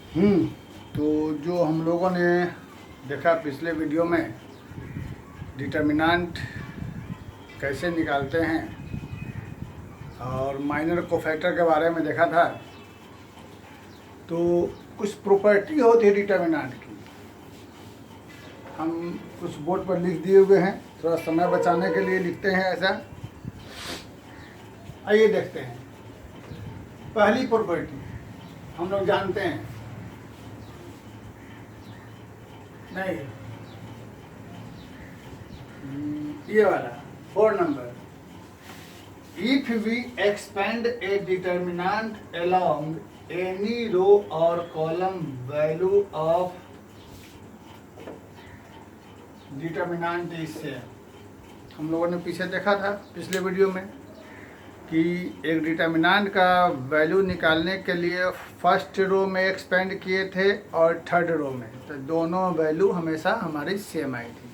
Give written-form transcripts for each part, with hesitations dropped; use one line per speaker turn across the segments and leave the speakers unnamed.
हम्म तो जो हम लोगों ने देखा पिछले वीडियो में डिटर्मिनेंट कैसे निकालते हैं और माइनर कोफैक्टर के बारे में देखा था। तो कुछ प्रॉपर्टी होती है डिटर्मिनेंट की, हम कुछ बोर्ड पर लिख दिए हुए हैं, थोड़ा समय बचाने के लिए लिखते हैं ऐसा। आइए देखते हैं। पहली प्रॉपर्टी हम लोग जानते हैं, नहीं ये वाला 4 number, if we expand a determinant along any row और column value of determinant is same. हम लोगों ने पीछे देखा था पिछले वीडियो में कि एक डिटर्मिनेंट का वैल्यू निकालने के लिए फर्स्ट रो में एक्सपेंड किए थे और थर्ड रो में, तो दोनों वैल्यू हमेशा हमारी सेम आई थी।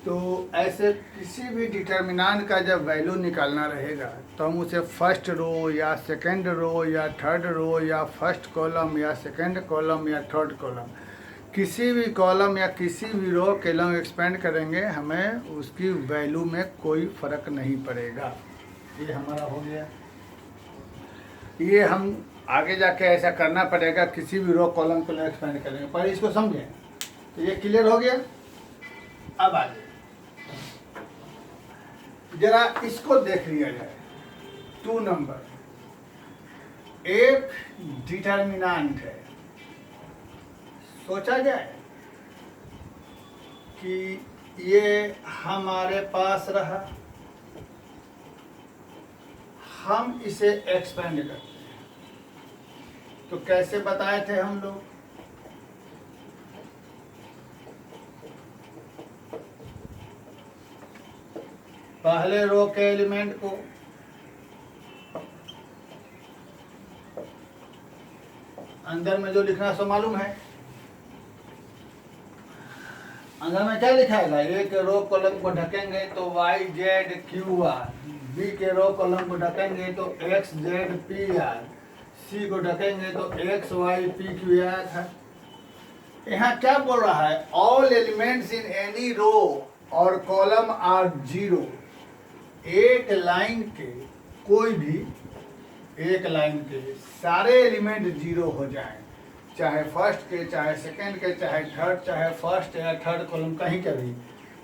तो ऐसे किसी भी डिटर्मिनेंट का जब वैल्यू निकालना रहेगा तो हम उसे फर्स्ट रो या सेकंड रो या थर्ड रो या फर्स्ट कॉलम या सेकंड कॉलम या थर्ड कॉलम, किसी भी कॉलम या किसी भी रो के लॉन्ग एक्सपेंड करेंगे, हमें उसकी वैल्यू में कोई फ़र्क नहीं पड़ेगा। ये हमारा हो गया। ये हम आगे जाके ऐसा करना पड़ेगा, किसी भी रो कॉलम को लॉन्ग एक्सपेंड करेंगे। पहले इसको समझें। तो ये क्लियर हो गया। अब आगे जरा इसको देख लिया जाए। 2 नंबर, एक डिटर्मिनेंट है, सोचा जाए कि ये हमारे पास रहा, हम इसे एक्सपेंड करते हैं। तो कैसे बताए थे हम लोग? पहले रो के एलिमेंट को अंदर में जो लिखना सो मालूम है। अंदर में क्या लिखा है? ए के रो कॉलम को ढकेंगे तो Y Z Q R, B के रो कॉलम को ढकेंगे तो X Z P R, C को ढकेंगे तो X Y P Q R था। यहाँ क्या बोल रहा है? All elements in any row और कॉलम आर जीरो। एक लाइन के, कोई भी एक लाइन के सारे एलिमेंट जीरो हो जाएं, चाहे फर्स्ट के, चाहे सेकंड के, चाहे थर्ड, चाहे फर्स्ट या थर्ड कॉलम कहीं का भी।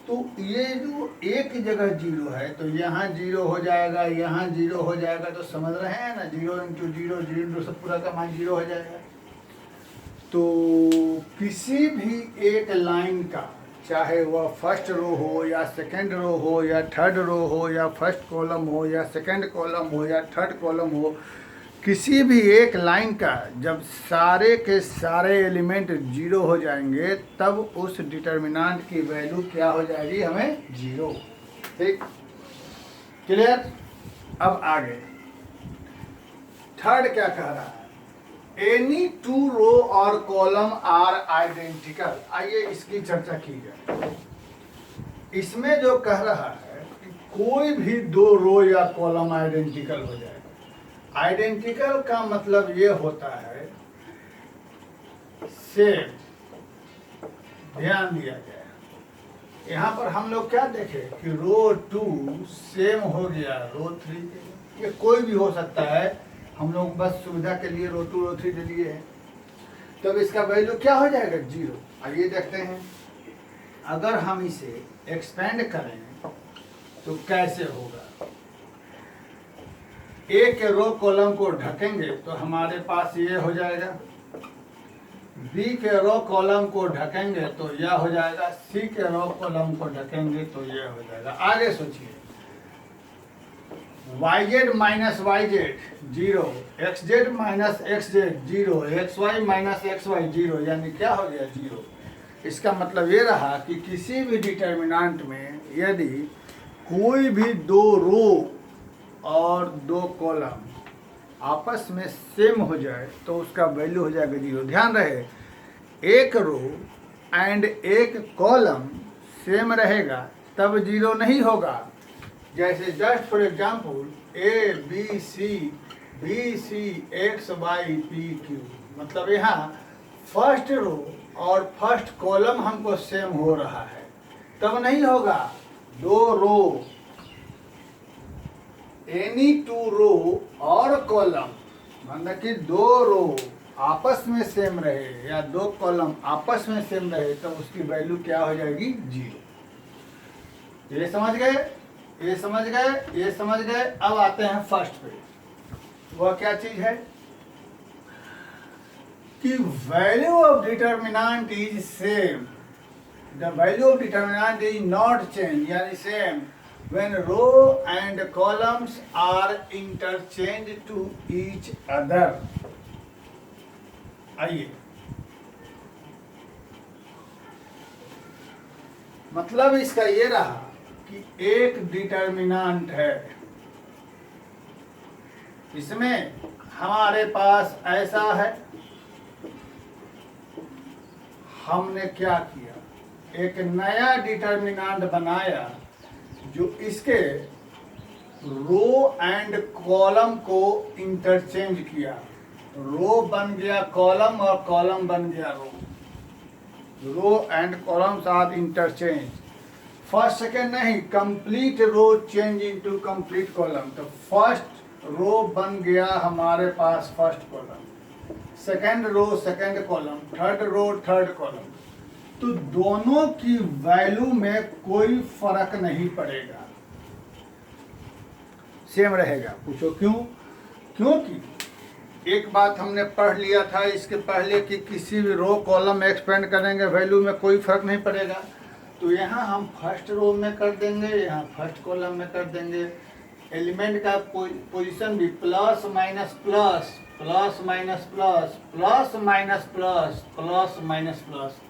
तो ये जो एक जगह जीरो है, तो यहाँ जीरो हो जाएगा, यहाँ जीरो हो जाएगा। तो समझ रहे हैं ना, 0 इंटू जीरो, 0 इंटू सब पूरा का मान जीरो हो जाएगा। तो किसी भी एक लाइन का, चाहे वह फर्स्ट रो हो या सेकंड रो हो या थर्ड रो हो या फर्स्ट कॉलम हो या सेकंड कॉलम हो या थर्ड कॉलम हो, किसी भी एक लाइन का जब सारे के सारे एलिमेंट जीरो हो जाएंगे, तब उस डिटर्मिनेंट की वैल्यू क्या हो जाएगी? हमें जीरो। ठीक, क्लियर? अब आगे थर्ड क्या कह रहा है? एनी 2 रो और कॉलम आर आइडेंटिकल। आइए इसकी चर्चा की जाए। इसमें जो कह रहा है कि कोई भी 2 रो या कॉलम आइडेंटिकल हो जाए। आइडेंटिकल का मतलब ये होता है सेम। ध्यान दिया जाए, यहाँ पर हम लोग क्या देखे कि रो 2 सेम हो गया रो 3 के। ये कोई भी हो सकता है, हम लोग बस सुविधा के लिए रो 2 रो 3 ले लिए हैं। तब इसका वैल्यू क्या हो जाएगा? जीरो। आइए देखते हैं, अगर हम इसे एक्सपेंड करें तो कैसे होगा। ए के रो कॉलम को ढकेंगे तो हमारे पास ये हो जाएगा, बी के रो कॉलम को ढकेंगे तो यह हो जाएगा, सी के रो कॉलम को ढकेंगे तो यह हो जाएगा। आगे सोचिए, Y Z minus Y Z zero, X Z minus X Z zero, X Y minus X Y zero, यानी क्या हो गया? जीरो। इसका मतलब ये रहा कि किसी भी डिटर्मिनेंट में यदि कोई भी 2 रो और 2 कॉलम आपस में सेम हो जाए तो उसका वैल्यू हो जाएगा जीरो। ध्यान रहे, एक रो एंड एक कॉलम सेम रहेगा तब जीरो नहीं होगा। जैसे just for example A B C, B C X Y P Q, मतलब यहाँ फर्स्ट रो और फर्स्ट कॉलम हमको सेम हो रहा है, तब नहीं होगा। दो रो, एनी टू रो और कॉलम, मतलब कि दो रो आपस में सेम रहे या दो कॉलम आपस में सेम रहे तो उसकी वैल्यू क्या हो जाएगी, 0। ये समझ गए, ये समझ गए, ये समझ गए। अब आते हैं फर्स्ट पे। वह क्या चीज है कि value of determinant is same, the value of determinant is not change, यानी same when row and columns are interchanged to each other। आइए, मतलब इसका ये रहा कि एक डिटर्मिनेंट है, इसमें हमारे पास ऐसा है, हमने क्या किया, एक नया डिटर्मिनेंट बनाया जो इसके रो एंड कॉलम को इंटरचेंज किया। रो बन गया कॉलम और कॉलम बन गया row, row and columns are interchange. First second नहीं, complete row change into complete column. तो फर्स्ट रो बन गया हमारे पास first column, second row second column, third row third column. तो दोनों की वैल्यू में कोई फर्क नहीं पड़ेगा, सेम रहेगा। पूछो क्यों? क्योंकि एक बात हमने पढ़ लिया था इसके पहले कि किसी भी रो कॉलम एक्सपेंड करेंगे वैल्यू में कोई फर्क नहीं पड़ेगा। तो यहाँ हम फर्स्ट रो में कर देंगे, यहाँ फर्स्ट कॉलम में कर देंगे। एलिमेंट का पोजीशन भी plus minus plus, plus minus plus, plus minus plus, plus minus plus,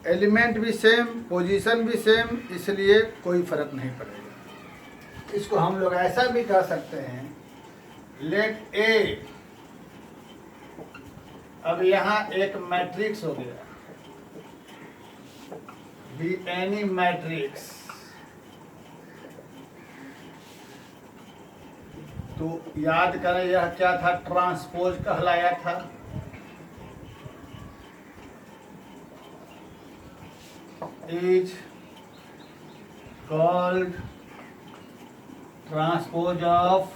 element भी सेम, पोजीशन भी सेम, इसलिए कोई फर्क नहीं पड़ेगा। इसको हम लोग ऐसा भी कह सकते हैं, लेट ए, अब यहाँ एक मैट्रिक्स हो गया, बी एनी मैट्रिक्स। तो याद करें यह क्या था, ट्रांसपोज कहलाया था। is called transpose of।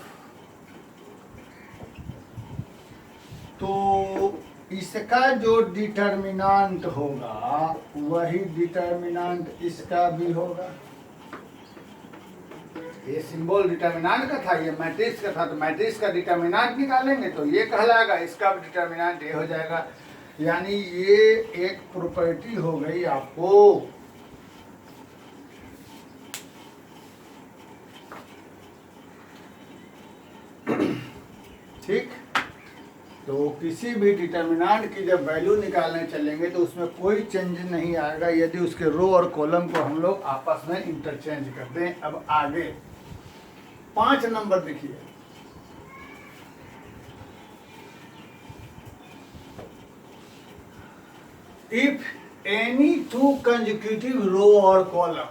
तो इसका जो डिटर्मिनेंट होगा वही डिटर्मिनेंट इसका भी होगा। ये सिंबल डिटर्मिनेंट का था, ये मैट्रिक्स का था, तो मैट्रिक्स का डिटर्मिनेंट निकालेंगे तो ये कहलाएगा, इसका भी डिटर्मिनेंट ये हो जाएगा। यानी ये एक प्रॉपर्टी हो गई आपको। ठीक, तो किसी भी डिटर्मिनेंट की जब वैल्यू निकालने चलेंगे तो उसमें कोई चेंज नहीं आएगा यदि उसके रो और कॉलम को हम लोग आपस में इंटरचेंज कर दें। अब आगे 5 नंबर देखिए, इफ एनी टू कंसेक्यूटिव रो और कॉलम,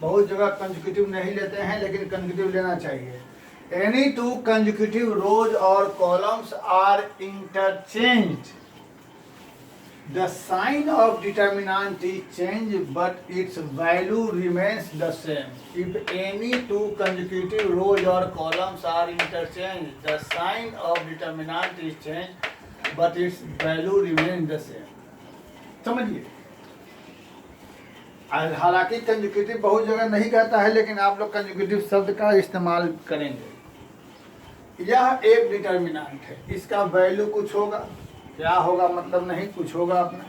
बहुत जगह कंसेक्यूटिव नहीं लेते हैं लेकिन कंसेक्यूटिव लेना चाहिए। एनी टू कंसेक्यूटिव रोज और columns are interchanged, the sign of determinant is change but its value remains the same. If any two consecutive rows और columns are interchange, the sign of determinant is change but its value remain the same. समझिए, हालांकि consecutive बहुत जगह नहीं कहता है लेकिन आप लोग कंसेक्यूटिव शब्द का इस्तेमाल करेंगे। यह एक डिटर्मिनेंट है, इसका वैल्यू कुछ होगा, क्या होगा मतलब नहीं, कुछ होगा अपना।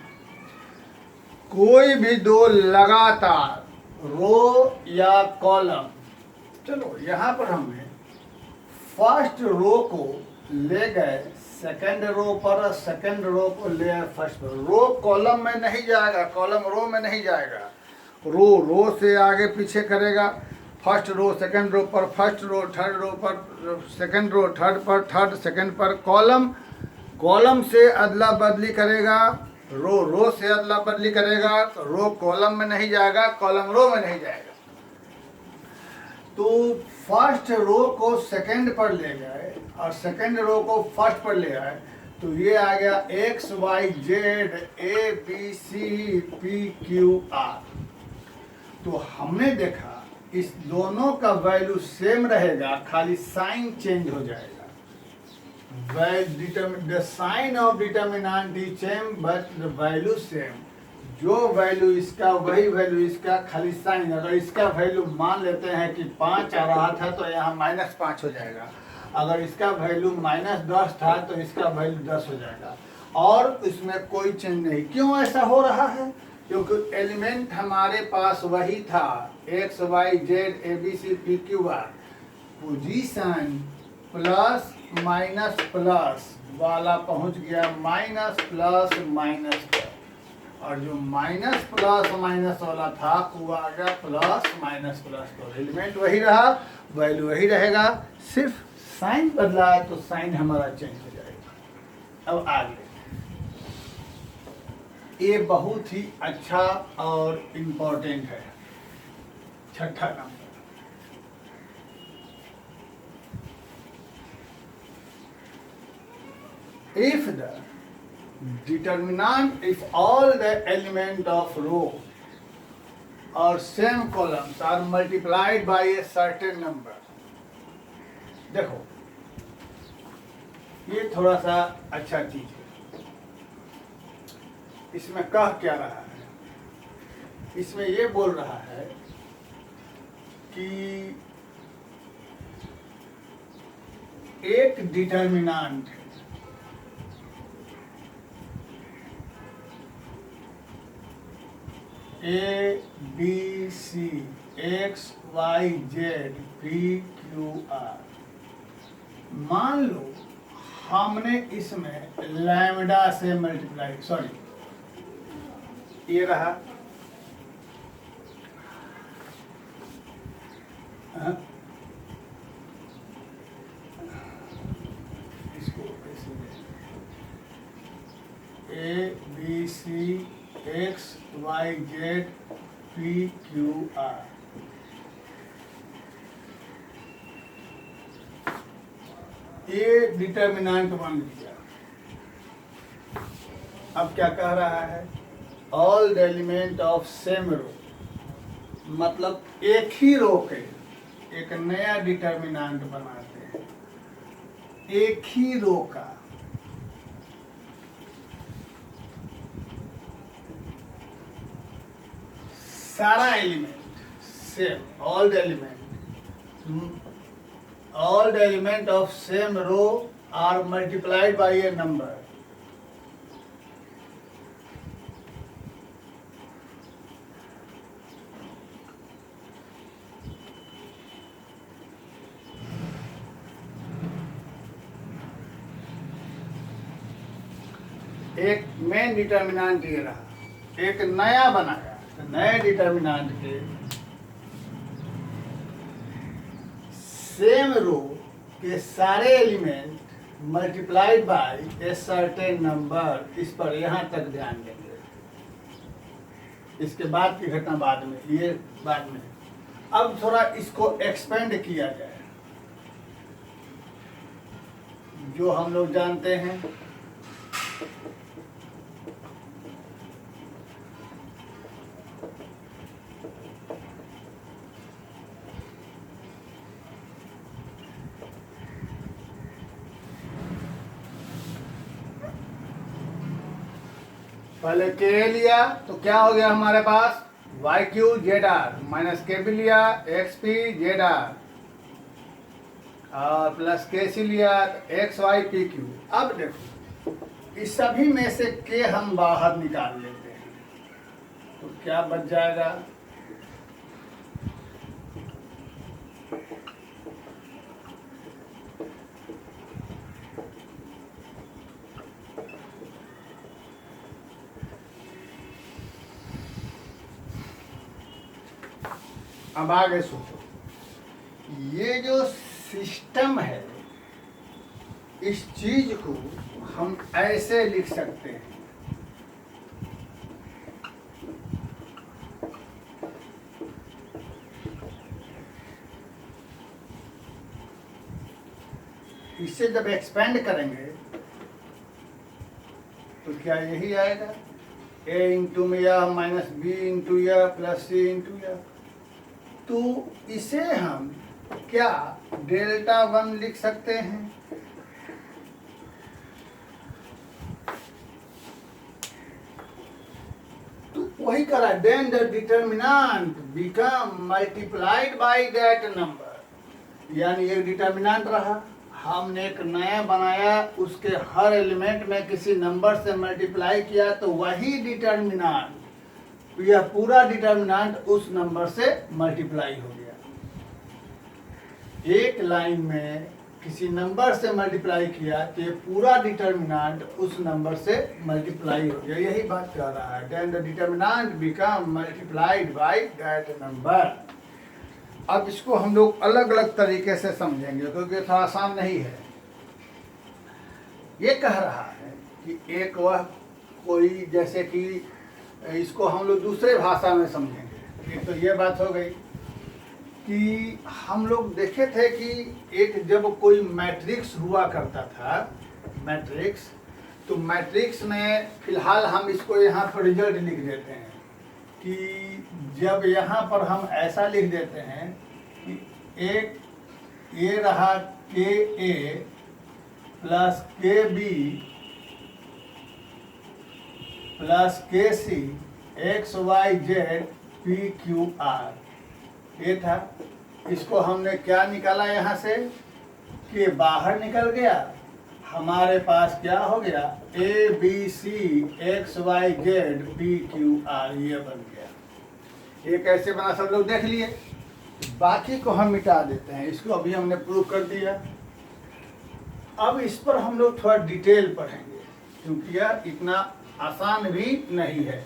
कोई भी दो लगातार रो या कॉलम, चलो यहाँ पर हमने फर्स्ट रो को ले गए सेकेंड रो पर, सेकेंड रो को ले आए फर्स्ट पर। रो कॉलम में नहीं जाएगा, कॉलम रो में नहीं जाएगा, रो से आगे पीछे करेगा। फर्स्ट रो सेकंड रो पर, फर्स्ट रो थर्ड रो पर, सेकंड रो थर्ड पर, थर्ड सेकंड पर। कॉलम से अदला बदली करेगा, रो से अदला बदली करेगा, तो रो कॉलम में नहीं जाएगा, कॉलम रो में नहीं जाएगा। तो फर्स्ट रो को सेकंड पर ले गए और सेकंड रो को फर्स्ट पर ले आए तो ये आ गया X Y Z A B C P Q R. तो हमने देखा इस दोनों का वैल्यू सेम रहेगा, खाली साइन चेंज हो जाएगा। The sign of determinant is same but the value same. जो वैल्यू इसका वही वैल्यू इसका, खाली साइन। अगर इसका वैल्यू मान लेते हैं कि 5 आ रहा था तो यहाँ -5 हो जाएगा। अगर इसका वैल्यू -10 था तो इसका वैल्यू 10 हो जाएगा, और इसमें कोई चेंज नहीं। क्यों ऐसा हो रहा है? क्योंकि एलिमेंट हमारे पास वही था, X Y Z A B C P Q R. Position plus minus plus वाला पहुंच गया माइनस प्लस माइनस पर, और जो माइनस प्लस माइनस वाला था वो आ गया प्लस माइनस प्लस पर। एलिमेंट वही रहा, वैल्यू वही रहेगा, सिर्फ साइन बदला है तो साइन हमारा चेंज हो जाएगा। अब आगे ये बहुत ही अच्छा और इम्पोर्टेंट है, छठा number. If the determinant, if all the element of row or same columns are multiplied by a certain number। देखो ये थोड़ा सा अच्छा चीज है। इसमें कह क्या रहा है? इसमें ये बोल रहा है कि एक डिटर्मिनेंट है, A B C X Y Z P Q R. मान लो हमने इसमें लैम्डा से मल्टीप्लाई, सॉरी ये रहा, इसको A B C X Y Z P Q R. ये डिटर्मिनेंट बन गया। अब क्या कह रहा है? All the element of same row, मतलब एक ही रो के एक नया डिटर्मिनेंट बनाते हैं। एक ही रो का सारा element same, all the element of same row are multiplied by a number। एक मेन डिटर्मिनेंट ये रहा, एक नया बनाया, नए डिटर्मिनेंट के सेम रो के सारे element multiplied by a certain number. इस पर यहाँ तक ध्यान देंगे, इसके बाद की घटना बाद में, ये बाद में। अब थोड़ा इसको एक्सपेंड किया जाए, जो हम लोग जानते हैं पहले के लिया तो क्या हो गया हमारे पास, Y Q Z R, minus K भी लिया एक्स पी जेड आर, और प्लस के सी लिया एक्स वाई पी क्यू। अब देखो इस सभी में से के हम बाहर निकाल लेते हैं तो क्या बच जाएगा, अब आगे सोचो। ये जो सिस्टम है, इस चीज को हम ऐसे लिख सकते हैं, इसे जब एक्सपेंड करेंगे तो क्या यही आएगा, ए इंटू में यह माइनस बी इंटू यह प्लस सी इंटू यह। तो इसे हम क्या डेल्टा 1 लिख सकते हैं। तो वही करा, then the determinant become multiplied by that number. यानी एक डिटर्मिनेंट रहा, हमने एक नया बनाया, उसके हर एलिमेंट में किसी नंबर से मल्टीप्लाई किया, तो वही डिटर्मिनेंट, यह पूरा डिटर्मिनेंट उस नंबर से मल्टीप्लाई हो गया। एक लाइन में किसी नंबर से मल्टीप्लाई किया तो ये पूरा डिटर्मिनेंट उस नंबर से मल्टीप्लाई हो गया। यही बात कह रहा है, then the determinant become multiplied by that number. अब इसको हम लोग अलग अलग तरीके से समझेंगे क्योंकि थोड़ा आसान नहीं है। ये कह रहा है कि एक वह कोई, जैसे कि इसको हम लोग दूसरे भाषा में समझेंगे। एक तो ये बात हो गई कि हम लोग देखे थे कि एक जब कोई मैट्रिक्स हुआ करता था, मैट्रिक्स, तो मैट्रिक्स में फिलहाल हम इसको यहाँ पर रिजल्ट लिख देते हैं कि जब यहाँ पर हम ऐसा लिख देते हैं कि एक ये रहा K A plus K B plus K C X Y Z P Q R, ये था। इसको हमने क्या निकाला यहाँ से कि बाहर निकल गया, हमारे पास क्या हो गया, A B C X Y Z P Q R, ये बन गया। ये कैसे बना सब लोग देख लिए। बाकी को हम मिटा देते हैं, इसको अभी हमने प्रूव कर दिया। अब इस पर हम लोग थोड़ा डिटेल पढ़ेंगे क्योंकि यह इतना आसान भी नहीं है।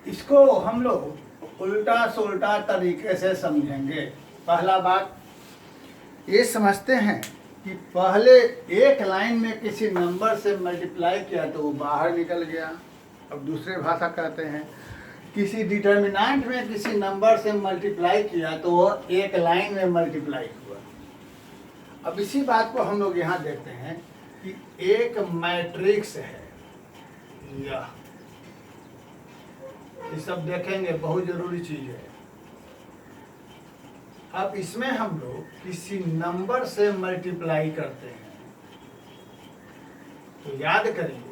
इसको हम लोग उल्टा सुल्टा तरीके से समझेंगे। पहला बात ये समझते हैं कि पहले एक लाइन में किसी नंबर से मल्टीप्लाई किया तो वो बाहर निकल गया। अब दूसरे भाषा कहते हैं किसी डिटर्मिनेंट में किसी नंबर से मल्टीप्लाई किया तो वो एक लाइन में मल्टीप्लाई हुआ। अब इसी बात को हम लोग यहाँ देखते हैं कि एक मैट्रिक्स है, यह ये सब देखेंगे, बहुत जरूरी चीज है। अब इसमें हम लोग किसी नंबर से मल्टीप्लाई करते हैं तो याद करिए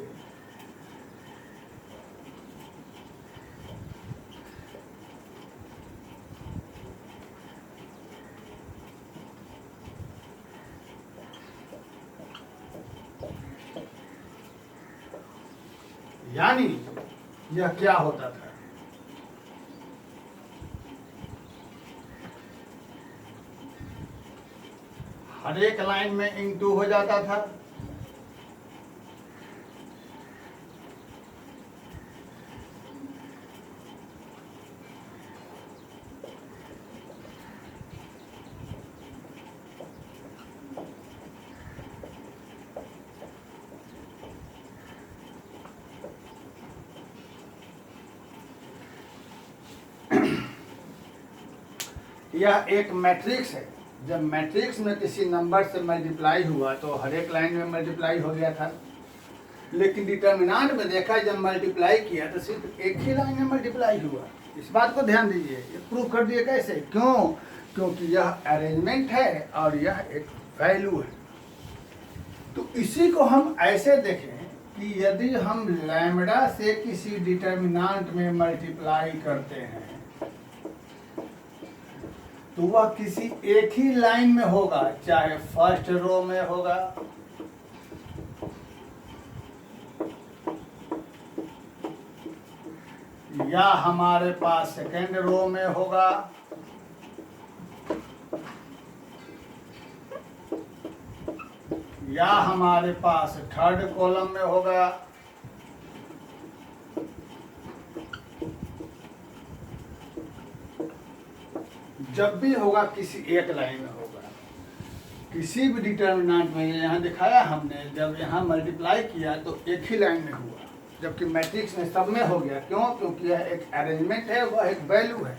यानी यह क्या होता था, हर एक लाइन में इंटू हो जाता था। यह एक मैट्रिक्स है। जब मैट्रिक्स में किसी नंबर से मल्टीप्लाई हुआ तो हर एक लाइन में मल्टीप्लाई हो गया था, लेकिन डिटर्मिनेंट में देखा जब मल्टीप्लाई किया तो सिर्फ एक ही लाइन में मल्टीप्लाई हुआ। इस बात को ध्यान दीजिए, ये प्रूव कर दिए कैसे, क्यों, क्योंकि यह अरेंजमेंट है और यह एक वैल्यू है। तो इसी को हम ऐसे देखें कि यदि हम लैम्बडा से किसी डिटर्मिनेंट में मल्टीप्लाई करते हैं तो वह किसी एक ही लाइन में होगा, चाहे फर्स्ट रो में होगा या हमारे पास सेकेंड रो में होगा या हमारे पास थर्ड कॉलम में होगा। जब भी होगा किसी एक लाइन में होगा। किसी भी डिटर्मिनेंट में यहाँ दिखाया हमने, जब यहाँ मल्टीप्लाई किया तो एक ही लाइन में हुआ, जबकि मैट्रिक्स में सब में हो गया। क्यों, क्योंकि यह एक अरेंजमेंट है, वह एक वैल्यू है।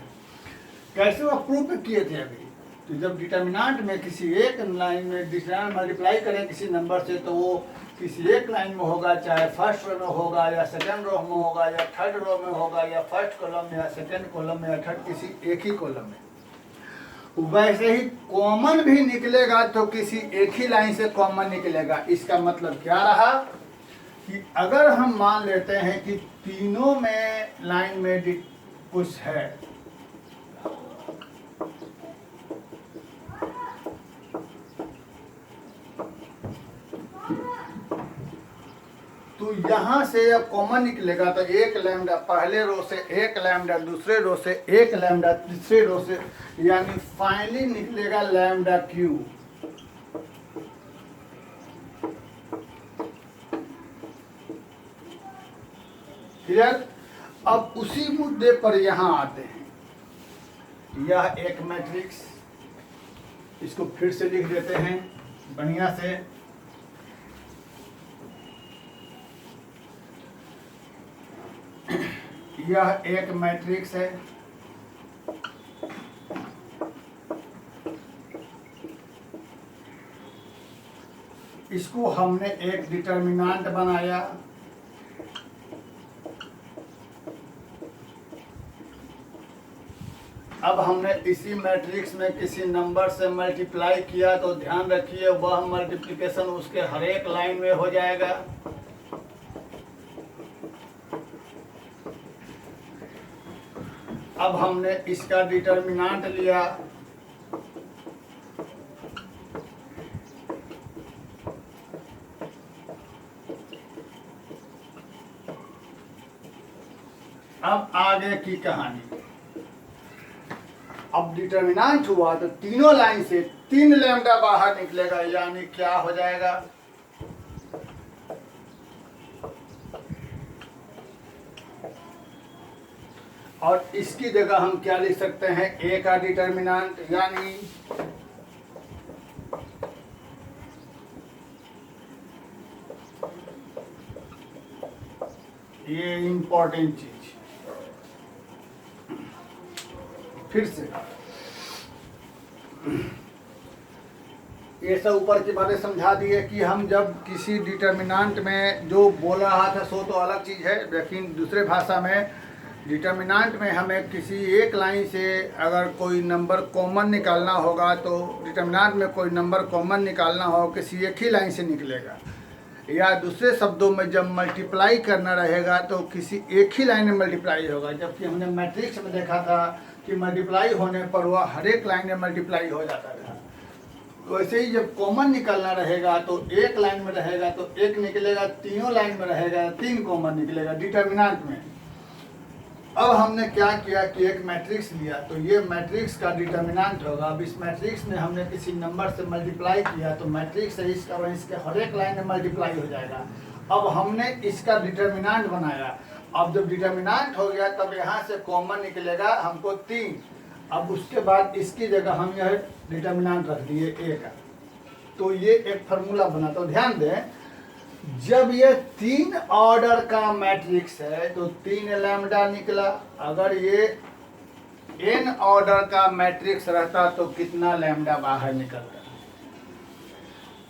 कैसे वो प्रूफ किए थे अभी। तो जब डिटर्मिनेंट में किसी एक लाइन में डिटर्मिनेंट मल्टीप्लाई करें किसी नंबर से, तो वो किसी एक लाइन में होगा, चाहे फर्स्ट रो में होगा या सेकंड रो में होगा या थर्ड रो में होगा या फर्स्ट कॉलम में या सेकंड कॉलम में या थर्ड किसी एक ही कॉलम में। वैसे ही कॉमन भी निकलेगा तो किसी एक ही लाइन से कॉमन निकलेगा। इसका मतलब क्या रहा कि अगर हम मान लेते हैं कि तीनों में लाइन में कुछ है, तो यहां से अब कॉमन निकलेगा तो एक लैम्डा पहले रो से, एक लैम्डा दूसरे रो से, एक लैम्डा तीसरे रो से, यानी फाइनली निकलेगा लैम्डा क्यू। क्लियर। अब उसी मुद्दे पर यहां आते हैं। यह एक मैट्रिक्स, इसको फिर से लिख देते हैं बढ़िया से। यह एक मैट्रिक्स है, इसको हमने एक डिटर्मिनेंट बनाया। अब हमने इसी मैट्रिक्स में किसी नंबर से मल्टीप्लाई किया, तो ध्यान रखिए वह मल्टीप्लिकेशन उसके हर एक लाइन में हो जाएगा। अब हमने इसका डिटर्मिनेंट लिया, अब आगे की कहानी। अब डिटर्मिनेंट हुआ तो तीनों लाइन से 3 लैम्डा बाहर निकलेगा, यानी क्या हो जाएगा, और इसकी जगह हम क्या लिख सकते हैं, ए का डिटर्मिनेंट, यानी ये इंपॉर्टेंट चीज। फिर से ये सब ऊपर की बातें समझा दिए कि हम जब किसी डिटर्मिनेंट में जो बोल रहा था सो तो अलग चीज है, लेकिन दूसरे भाषा में डिटर्मिनेंट में हमें किसी एक लाइन से अगर कोई नंबर कॉमन निकालना होगा, तो डिटर्मिनेंट में कोई नंबर कॉमन निकालना हो किसी एक ही लाइन से निकलेगा, या दूसरे शब्दों में जब मल्टीप्लाई करना रहेगा तो किसी एक ही लाइन में मल्टीप्लाई होगा। जबकि हमने मैट्रिक्स में देखा था कि मल्टीप्लाई होने पर वह हर एक लाइन में मल्टीप्लाई हो जाता था। वैसे ही जब कॉमन निकालना रहेगा तो एक लाइन में रहेगा तो एक निकलेगा, तीनों लाइन में रहेगा 3 कॉमन निकलेगा डिटर्मिनेंट में। अब हमने क्या किया कि एक मैट्रिक्स लिया, तो ये मैट्रिक्स का डिटर्मिनेंट होगा। अब इस मैट्रिक्स में हमने किसी नंबर से मल्टीप्लाई किया तो मैट्रिक्स है इसका, वह इसके हर एक लाइन में मल्टीप्लाई हो जाएगा। अब हमने इसका डिटर्मिनेंट बनाया। अब जब डिटर्मिनेंट हो गया तब यहाँ से कॉमन निकलेगा हमको 3। अब उसके बाद इसकी जगह हम यह डिटर्मिनेंट रख दिए ए का, तो ये एक फार्मूला बना। तो ध्यान दें, जब ये 3 ऑर्डर का मैट्रिक्स है तो 3 लैम्डा निकला। अगर ये n ऑर्डर का मैट्रिक्स रहता तो कितना लैम्डा बाहर निकलता।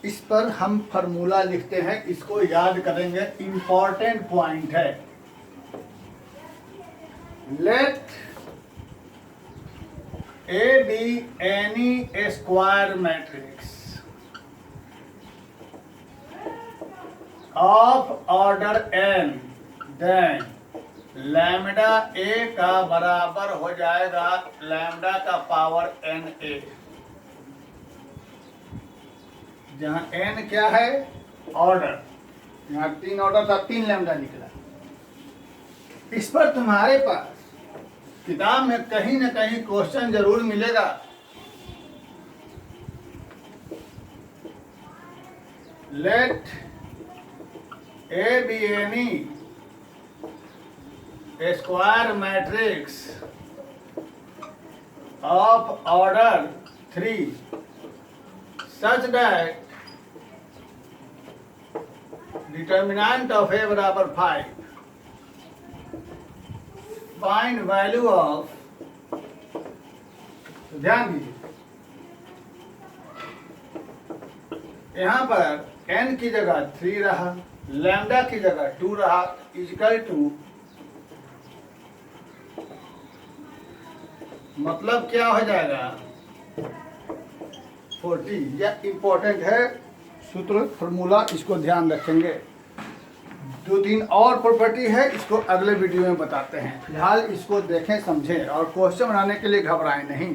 इस पर हम फार्मूला लिखते हैं, इसको याद करेंगे, इंपॉर्टेंट पॉइंट है। Let A be any square matrix of order n, then lambda a का बराबर हो जाएगा लैम्डा का पावर na, जहां n क्या है, ऑर्डर। यहाँ 3 ऑर्डर था, 3 लैम्डा निकला। इस पर तुम्हारे पास किताब में कहीं न कहीं क्वेश्चन जरूर मिलेगा। Let A be any square matrix of order 3 such that determinant of A बराबर 5। Find value of तो ध्यान दीजिए, यहाँ पर n की जगह 3 रहा, लैम्डा की जगह 2 रहा, इक्वल टू, मतलब क्या हो जाएगा 40। यह इंपॉर्टेंट है सूत्र फॉर्मूला, इसको ध्यान रखेंगे। 2-3 और प्रॉपर्टी है, इसको अगले वीडियो में बताते हैं। फिलहाल इसको देखें, समझें और क्वेश्चन बनाने के लिए घबराएं नहीं।